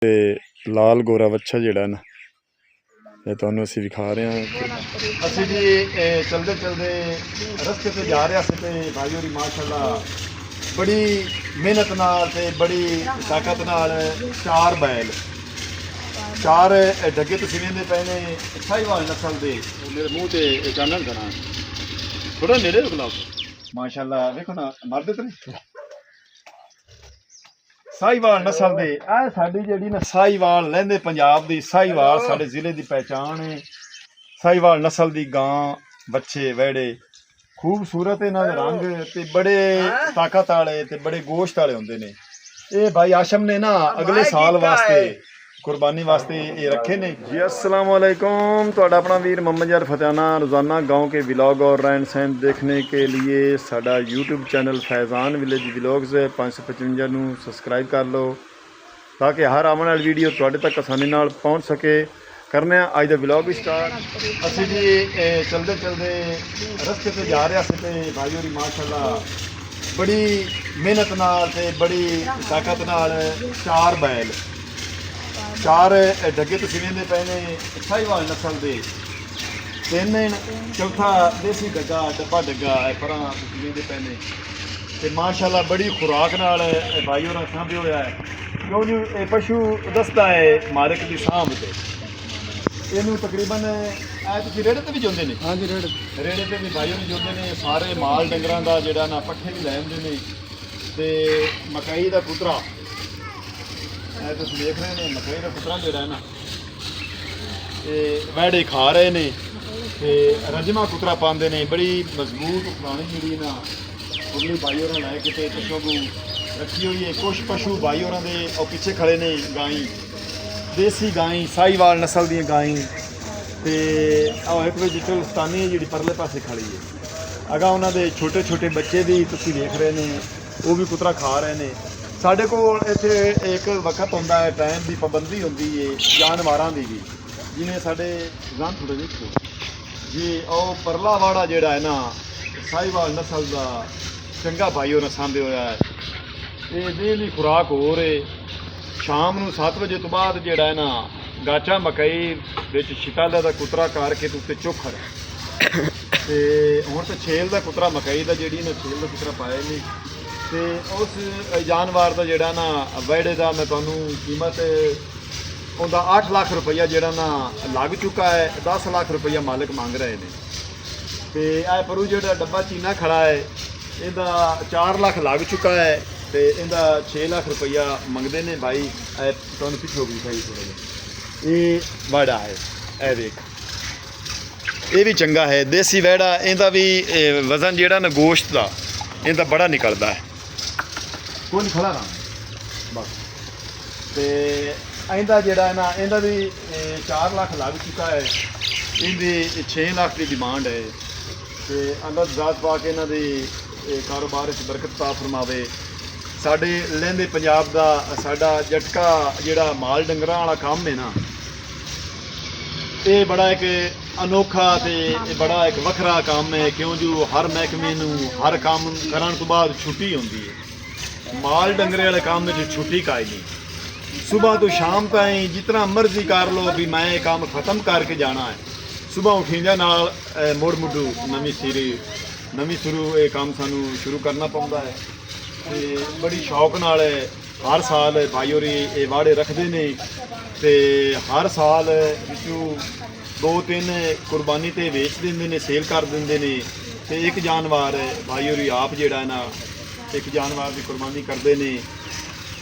ਤੇ ਲਾਲ ਗੋਰਾ ਵੱਛਾ ਜਿਹੜਾ ਨਾ ਇਹ ਤੁਹਾਨੂੰ ਅਸੀਂ ਵਿਖਾ ਰਹੇ ਹਾਂ। ਅਸੀਂ ਜੀ ਚਲਦੇ ਚਲਦੇ ਰਸਤੇ ਤੇ ਜਾ ਰਿਹਾ ਸੀ ਤੇ ਭਾਈ ਹੋਰੀ ਮਾਸ਼ਾਅੱਲਾ ਬੜੀ ਮਿਹਨਤ ਨਾਲ ਤੇ ਬੜੀ ਤਾਕਤ ਨਾਲ ਚਾਰ ਡੱਗੇ ਤੁਸੀਂ ਵੇਂਦੇ ਪਏ ਨੇ ਸਾਹੀਵਾਲ ਨਸਲ ਦੇ। ਮੇਰੇ ਮੂੰਹ ਤੇ ਚਾਨਣ ਕਰਾਂ ਥੋੜਾ ਨੇੜੇ ਬੁਲਾਓ ਮਾਸ਼ਾਅੱਲਾ ਵੇਖੋ ਨਾ ਮਰਦੇ ਤੇ ਨਹੀਂ ਸਾਹੀਵਾਲ ਨਸਲ ਦੇ। ਇਹ ਸਾਡੀ ਜਿਹੜੀ ਨਾ ਸਾਹੀਵਾਲ ਲਹਿੰਦੇ ਪੰਜਾਬ ਦੀ ਸਾਹੀਵਾਲ ਸਾਡੇ ਜ਼ਿਲ੍ਹੇ ਦੀ ਪਹਿਚਾਣ ਹੈ। ਸਾਹੀਵਾਲ ਨਸਲ ਦੀ ਗਾਂ ਬੱਚੇ ਵਹਿੜੇ खूबसूरत इन्हां दे रंग ते बड़े ताकत वाले ते बड़े गोश्त वाले होंदे ने। ये भाई आशम ने ना अगले साल वास्ते कुर्बानी वास्ते ये रखे ने जी। अस्सलाम वालेकुम, तुहाडा अपना वीर मोहम्मद यार फतेहाना रोज़ाना गांव के व्लॉग और रहन सहन देखने के लिए साडा YouTube channel Faizan village vlogs 555 नूं सबसक्राइब कर लो ताकि हर आने वाली वीडियो तुहाडे तक आसानी नाल पहुँच सके। करने अज का व्लॉग भी स्टार्ट। असी जी चलते चलते रस्ते से जा रहा से भाई होरी माशाअल्लाह बड़ी मेहनत नाल ते बड़ी ताकत नाल चार डगे तुसीं वेंदे पे ने साहीवाल नस्ल दे। तीन चौथा देसी डब्बा डग्गा परां तुसीं वेंदे पे ने ते माशाअल्लाह बड़ी खुराक नाल भाई होरां सांभे होया है क्यों जी ये पशु दसदा है मालिक दी सांभ ते। ਇਹਨੂੰ ਤਕਰੀਬਨ ਤੁਸੀਂ ਰੇੜੇ ਤੇ ਵੀ ਜਾਂਦੇ ਨੇ? ਹਾਂਜੀ ਰੇੜੇ ਤੇ ਵੀ ਭਾਈ ਹੋਣੀ ਜਾਂਦੇ ਨੇ। ਸਾਰੇ ਮਾਲ ਡੰਗਰਾਂ ਦਾ ਜਿਹੜਾ ਨਾ ਪੱਠੇ ਵੀ ਲੈ ਆਉਂਦੇ ਨੇ ਤੇ ਮਕਈ ਦਾ ਕੁਤਰਾ ਇਹ ਤੁਸੀਂ ਦੇਖ ਰਹੇ ਨੇ। ਮਕਈ ਦਾ ਕੁਤਰਾ ਜਿਹੜਾ ਨਾ ਇਹ ਵਹਿੜੇ ਖਾ ਰਹੇ ਨੇ ਤੇ ਰਜਮਾ ਕੁਤਰਾ ਪਾਉਂਦੇ ਨੇ। ਬੜੀ ਮਜ਼ਬੂਤ ਪੁਰਾਣੀ ਜਿਹੜੀ ਨਾ ਉਗਲੀ ਭਾਈ ਹੋਰਾਂ ਲੈ ਕੇ ਤੇ ਪਸ਼ੂ ਰੱਖੀ ਹੋਈ ਹੈ। ਕੁਛ ਪਸ਼ੂ ਭਾਈ ਹੋਰਾਂ ਦੇ ਉਹ ਪਿੱਛੇ ਖੜੇ ਨੇ ਗਾਈ देसी गाई साहीवाल नस्ल दी गाई ते एक जितलस्तानी जी परले पासे खड़ी है। अगर उन्होंने छोटे छोटे बच्चे भी तुम देख रहे हैं वो भी कुतरा खा रहे हैं। साढ़े को इत्थे एक वक्त होंदा है टाइम की पाबंदी होंदी है जानवरों की भी जिन्हें साढ़े जान थोड़े देखो जी और परला वाड़ा जोड़ा है ना साहीवाल नस्ल का चंगा भाई और सांभे होया है। ये डेली खुराक हो रहे शाम ਨੂੰ 7 ਵਜੇ ਤੋਂ ਬਾਅਦ ਜਿਹੜਾ ਹੈ ਨਾ ਗਾਚਾ ਮਕਈ ਵਿੱਚ ਸ਼ਿਕਾਲਾ ਦਾ ਕੁਤਰਾ ਕਰਕੇ ਤੇ ਉੱਤੇ ਚੋਖਰ ਤੇ ਹੁਣ ਤਾਂ ਛੇਲ ਦਾ ਕੁਤਰਾ ਮਕਈ ਦਾ ਜਿਹੜੀ ਨਾ ਛੇਲ ਦਾ ਕੁਤਰਾ ਪਾਇਆ ਨਹੀਂ ਤੇ ਉਸ ਜਾਨਵਰ ਦਾ ਜਿਹੜਾ ਨਾ ਵਹਿੜੇ ਦਾ ਮੈਂ ਤੁਹਾਨੂੰ ਕੀਮਤ ਉਹਦਾ 8 ਲੱਖ ਰੁਪਈਆ ਜਿਹੜਾ ਨਾ ਲੱਗ ਚੁੱਕਾ ਹੈ। 10 ਲੱਖ ਰੁਪਈਆ ਮਾਲਕ ਮੰਗ ਰਹੇ ਨੇ ਤੇ ਇਹ ਪਰੂ ਜਿਹੜਾ ਡੱਬਾ ਚੀਨਾ ਖੜਾ ਹੈ ਇਹਦਾ 4 ਲੱਖ ਲੱਗ ਚੁੱਕਾ ਹੈ ਤੇ ਇਹਦਾ 6 ਲੱਖ ਰੁਪਈਆ ਮੰਗਦੇ ਨੇ ਭਾਈ। ਤੁਹਾਨੂੰ ਪਿੱਛੋਂ ਵੀ ਭਾਈ ਥੋੜਾ ਜਿਹਾ ਇਹ ਵੜਾ ਹੈ ਇਹ ਦੇਖ ਇਹ ਵੀ ਚੰਗਾ ਹੈ ਦੇਸੀ ਵੜਾ। ਇਹਦਾ ਵੀ ਵਜ਼ਨ ਜਿਹੜਾ ਨਾ ਗੋਸ਼ਤ ਦਾ ਇਹਦਾ ਬੜਾ ਨਿਕਲਦਾ ਹੈ। ਕੋਈ ਨਹੀਂ ਖੜਾ ਨਾ ਬਸ ਤੇ ਇਹਦਾ ਜਿਹੜਾ ਨਾ ਇਹਦਾ ਵੀ 4 ਲੱਖ ਲੱਗ ਚੁੱਕਾ ਹੈ। ਇਹਦੀ 6 ਲੱਖ ਦੀ ਡਿਮਾਂਡ ਹੈ ਤੇ ਅੱਲਾਹ ਜ਼ਾਤ ਪਾ ਕੇ ਇਹਨਾਂ ਦੀ ਕਾਰੋਬਾਰ ਵਿੱਚ ਬਰਕਤ ਤਾ ਫਰਮਾਵੇ। ਸਾਡੇ ਲਹਿੰਦੇ ਪੰਜਾਬ ਦਾ ਸਾਡਾ ਜਟਕਾ ਜਿਹੜਾ ਮਾਲ ਡੰਗਰਾਂ ਵਾਲਾ ਕੰਮ ਹੈ ਨਾ ਇਹ ਬੜਾ ਇੱਕ ਅਨੋਖਾ ਤੇ ਬੜਾ ਇੱਕ ਵੱਖਰਾ ਕੰਮ ਹੈ ਕਿਉਂ ਜੋ ਹਰ ਮਹਿਕਮੇ ਨੂੰ ਹਰ ਕੰਮ ਕਰਨ ਤੋਂ ਬਾਅਦ ਛੁੱਟੀ ਹੁੰਦੀ ਹੈ। ਮਾਲ ਡੰਗਰੇ ਵਾਲੇ ਕੰਮ ਵਿੱਚ ਛੁੱਟੀ ਕਾਇ ਨਹੀਂ। ਸੁਬਾਹ ਤੋਂ ਸ਼ਾਮ ਤਾਈਂ ਜਿਤਨਾ ਮਰਜ਼ੀ ਕਰ ਲਓ ਵੀ ਮੈਂ ਇਹ ਕੰਮ ਖਤਮ ਕਰਕੇ ਜਾਣਾ ਹੈ। ਸੁਬਾਹ ਉੱਠੀਂਦਿਆਂ ਨਾਲ ਮੁੜ ਮੁੱਢੂ ਨਵੀਂ ਸ਼ੁਰੂ ਇਹ ਕੰਮ ਸਾਨੂੰ ਸ਼ੁਰੂ ਕਰਨਾ ਪੈਂਦਾ ਹੈ ਤੇ ਬੜੀ ਸ਼ੌਕ ਨਾਲ ਹਰ ਸਾਲ ਭਾਈ ਹੋਰੀ ਇਹ ਵਾੜੇ ਰੱਖਦੇ ਨੇ ਤੇ ਹਰ ਸਾਲ ਵਿੱਚੋਂ 2-3 ਕੁਰਬਾਨੀ ਤੇ ਵੇਚ ਦਿੰਦੇ ਨੇ ਸੇਲ ਕਰ ਦਿੰਦੇ ਨੇ ਤੇ ਇੱਕ ਜਾਨਵਰ ਭਾਈ ਹੋਰੀ ਆਪ ਜਿਹੜਾ ਨਾ ਇੱਕ ਜਾਨਵਰ ਦੀ ਕੁਰਬਾਨੀ ਕਰਦੇ ਨੇ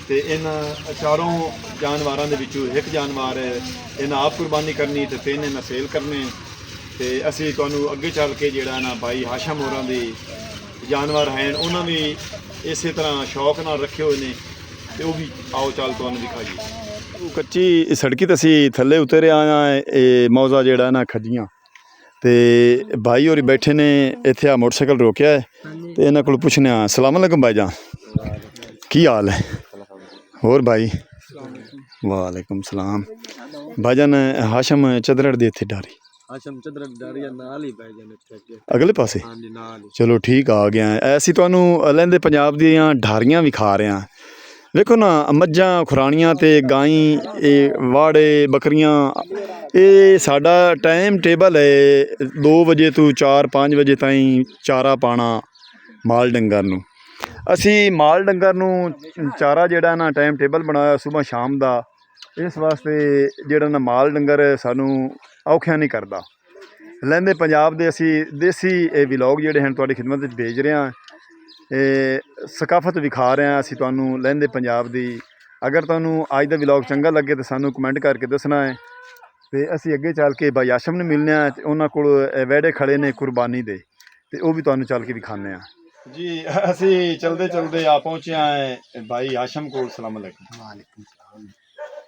ਤੇ ਇਹਨਾਂ ਚਾਰੋਂ ਜਾਨਵਰਾਂ ਦੇ ਵਿੱਚੋਂ ਇੱਕ ਜਾਨਵਰ ਇਹਨਾਂ ਆਪ ਕੁਰਬਾਨੀ ਕਰਨੀ ਤੇ 3 ਇਹਨਾਂ ਸੇਲ ਕਰਨੇ ਤੇ ਅਸੀਂ ਤੁਹਾਨੂੰ ਅੱਗੇ ਚੱਲ ਕੇ ਜਿਹੜਾ ਨਾ ਭਾਈ ਹਾਸ਼ਮ ਹੋਰਾਂ ਦੇ ਜਾਨਵਰ ਹਨ ਉਹਨਾਂ ਵੀ ਇਸੇ ਤਰ੍ਹਾਂ ਸ਼ੌਕ ਨਾਲ ਰੱਖੇ ਹੋਏ ਨੇ ਤੇ ਉਹ ਵੀ ਆਓ ਚੱਲ ਤੁਹਾਨੂੰ ਦਿਖਾਈਏ। ਕੱਚੀ ਸੜਕੀ ਤੇ ਅਸੀਂ ਥੱਲੇ ਉਤਰ ਆਏ ਇਹ ਮੌਜ਼ਾ ਜਿਹੜਾ ਨਾ ਖੱਜੀਆਂ ਤੇ ਭਾਈ ਹੋਰੀ ਬੈਠੇ ਨੇ ਇੱਥੇ ਆ ਮੋਟਰਸਾਈਕਲ ਰੋਕਿਆ ਹੈ ਤੇ ਇਹਨਾਂ ਕੋਲ ਪੁੱਛਣੇ ਆ। ਸਲਾਮ ਅਲੈਕੁਮ ਭਾਈ ਜਾਨ ਕੀ ਹਾਲ ਹੈ? ਹੋਰ ਭਾਈ ਵਾਲੇकुम सलाम भाईजान हाशम चदरड़ दे इत्थे डारी हाशम चदरड़ डारी नाल ही भाईजान इत्थे अगले पासे हां जी नाल ही। चलो ठीक आ गया ऐसी तुहानू लहंदे पंजाब दीयां ढारियां विखा रहे हैं ਵੇਖੋ ਨਾ ਮੱਝਾਂ ਖੁਰਾਣੀਆਂ ਤੇ ਗਾਈ ਇਹ ਵਾੜੇ ਬੱਕਰੀਆਂ ਇਹ ਸਾਡਾ ਟਾਈਮ ਟੇਬਲ ਹੈ 2 ਵਜੇ ਤੋਂ 4-5 ਵਜੇ ਤਾਈਂ ਚਾਰਾ ਪਾਣਾ ਮਾਲ ਡੰਗਰ ਨੂੰ। ਅਸੀਂ ਮਾਲ ਡੰਗਰ ਨੂੰ ਚਾਰਾ ਜਿਹੜਾ ਨਾ ਟਾਈਮ ਟੇਬਲ ਬਣਾਇਆ ਸੁਬਹ ਸ਼ਾਮ ਦਾ, ਇਸ ਵਾਸਤੇ ਜਿਹੜਾ ਨਾ ਮਾਲ ਡੰਗਰ ਸਾਨੂੰ ਔਖਿਆ ਨਹੀਂ ਕਰਦਾ। ਲਹਿੰਦੇ ਪੰਜਾਬ ਦੇ ਅਸੀਂ ਦੇਸੀ ਇਹ ਵਲੌਗ ਜਿਹੜੇ ਹਨ ਤੁਹਾਡੀ ਖਿਦਮਤ ਵਿੱਚ ਭੇਜ ਰਹੇ ਹਾਂ। ਇਹ ਸਕਾਫਤ ਵਿਖਾ ਰਹੇ ਹਾਂ ਅਸੀਂ ਤੁਹਾਨੂੰ ਲਹਿੰਦੇ ਪੰਜਾਬ ਦੀ। ਅਗਰ ਤੁਹਾਨੂੰ ਅੱਜ ਦਾ ਵਲੌਗ ਚੰਗਾ ਲੱਗੇ ਤਾਂ ਸਾਨੂੰ ਕਮੈਂਟ ਕਰਕੇ ਦੱਸਣਾ ਹੈ। ਤੇ ਅਸੀਂ ਅੱਗੇ ਚੱਲ ਕੇ ਭਾਈ ਆਸ਼ਮ ਨੂੰ ਮਿਲਨੇ ਆ ਤੇ ਉਹਨਾਂ ਕੋਲ ਵਿਹੜੇ ਖੜੇ ਨੇ ਕੁਰਬਾਨੀ ਦੇ, ਤੇ ਉਹ ਵੀ ਤੁਹਾਨੂੰ ਚੱਲ ਕੇ ਵਿਖਾਉਂਦੇ ਆ ਜੀ। ਅਸੀਂ ਚਲਦੇ ਚਲਦੇ ਆ ਪਹੁੰਚੇ ਹਾਂ ਭਾਈ ਆਸ਼ਮ ਕੋਲ। ਸਲਾਮ ਅਲੈਕੁਮ। ਵਾਲੇਕੁਮ ਸਲਾਮ।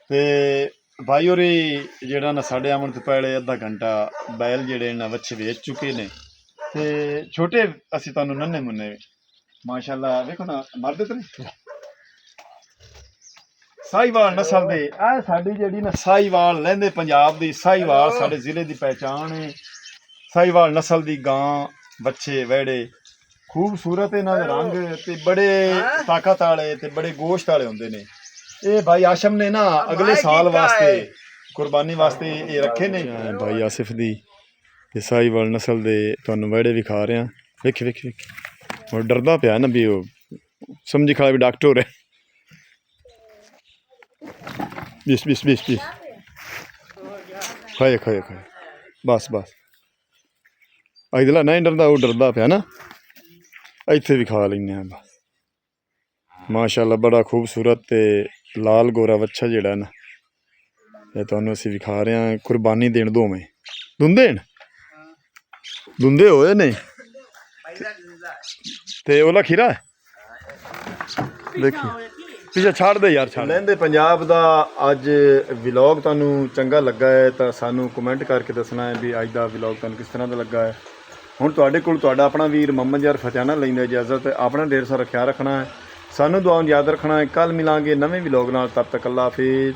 ਤੇ ਭਾਈ ਹੋਰੀ ਜਿਹੜਾ ਨਾ ਸਾਡੇ ਆਉਣ ਤੋਂ ਪਹਿਲੇ ਅੱਧਾ ਘੰਟਾ ਬੈਲ ਜਿਹੜੇ ਨਾ ਵੱਛੇ ਵੇਚ ਚੁੱਕੇ ਨੇ, ਤੇ ਛੋਟੇ ਅਸੀਂ ਤੁਹਾਨੂੰ ਨੰਨੇ ਮੁੰਨੇ ਮਾਸ਼ਾਅੱਲਾ ਵੇਖੋ ਨਾ ਮਰਦੇ ਤੇ ਨਹੀਂ ਸਾਹੀਵਾਲ ਨਸਲ ਦੇ। ਇਹ ਸਾਡੀ ਜਿਹੜੀ ਨਾ ਸਾਹੀਵਾਲ ਲਹਿੰਦੇ ਪੰਜਾਬ ਦੀ ਸਾਹੀਵਾਲ ਸਾਡੇ ਜ਼ਿਲ੍ਹੇ ਦੀ ਪਹਿਚਾਣ ਹੈ। ਸਾਹੀਵਾਲ ਨਸਲ ਦੀ ਗਾਂ ਬੱਚੇ ਵਿਹੜੇ ਖੂਬਸੂਰਤ ਇਹਨਾਂ ਦੇ ਰੰਗ ਤੇ ਬੜੇ ਤਾਕਤ ਵਾਲੇ ਤੇ ਬੜੇ ਗੋਸ਼ਤ ਵਾਲੇ ਹੁੰਦੇ ਨੇ। ਇਹ ਭਾਈ ਆਸ਼ਮ ਨੇ ਨਾ ਅਗਲੇ ਸਾਲ ਵਾਸਤੇ ਕੁਰਬਾਨੀ ਵਾਸਤੇ ਇਹ ਰੱਖੇ ਨੇ। ਭਾਈ ਆਸਿਫ ਦੀ ਇਹ ਸਾਹੀਵਾਲ ਨਸਲ ਦੇ ਤੁਹਾਨੂੰ ਵਿਹੜੇ ਵਿਖਾ ਰਹੇ ਹਾਂ। ਵੇਖੀ ਵੇਖੀ ਵੇਖੀ ਉਹ ਡਰਦਾ ਪਿਆ ਨਾ ਵੀ ਉਹ ਸਮਝੀ ਖੜਾ ਵੀ ਡਾਕਟਰ ਹੈ। बीस बीस बीस बीस खाए खाए खाए बस बस अगला नहीं डरदा वो डरदा पिया ना इत्थे भी खा लेंगे हैं बस। माशाअल्लाह बड़ा खूबसूरत ते लाल गोरा बच्चा जेड़ा ना ये तुहानू असीं विखा रहे हैं। कुर्बानी देन दो में दुंदे दुंदे होए ने ते ओला खीरा देखी ਪਿੱਛੇ ਛੱਡ ਦੇ ਯਾਰ। ਛੱਡ ਲਹਿੰਦੇ ਪੰਜਾਬ ਦਾ ਅੱਜ ਵਲੌਗ ਤੁਹਾਨੂੰ ਚੰਗਾ ਲੱਗਾ ਹੈ ਤਾਂ ਸਾਨੂੰ ਕਮੈਂਟ ਕਰਕੇ ਦੱਸਣਾ ਹੈ ਵੀ ਅੱਜ ਦਾ ਵਲੌਗ ਤੁਹਾਨੂੰ ਕਿਸ ਤਰ੍ਹਾਂ ਦਾ ਲੱਗਾ ਹੈ। ਹੁਣ ਤੁਹਾਡੇ ਕੋਲ ਤੁਹਾਡਾ ਆਪਣਾ ਵੀਰ ਮੁਹੰਮਦ ਯਾਰ ਫਤਿਆਨਾ ਲੈਂਦਾ ਇਜਾਜ਼ਤ। ਆਪਣਾ ਢੇਰ ਸਾਰਾ ਖਿਆਲ ਰੱਖਣਾ ਹੈ, ਸਾਨੂੰ ਦੁਆਵਾਂ ਯਾਦ ਰੱਖਣਾ ਹੈ। ਕੱਲ੍ਹ ਮਿਲਾਂਗੇ ਨਵੇਂ ਵਲੌਗ ਨਾਲ, ਤਬ ਤੱਕ ਅੱਲਾ ਹਾਫਿਜ਼।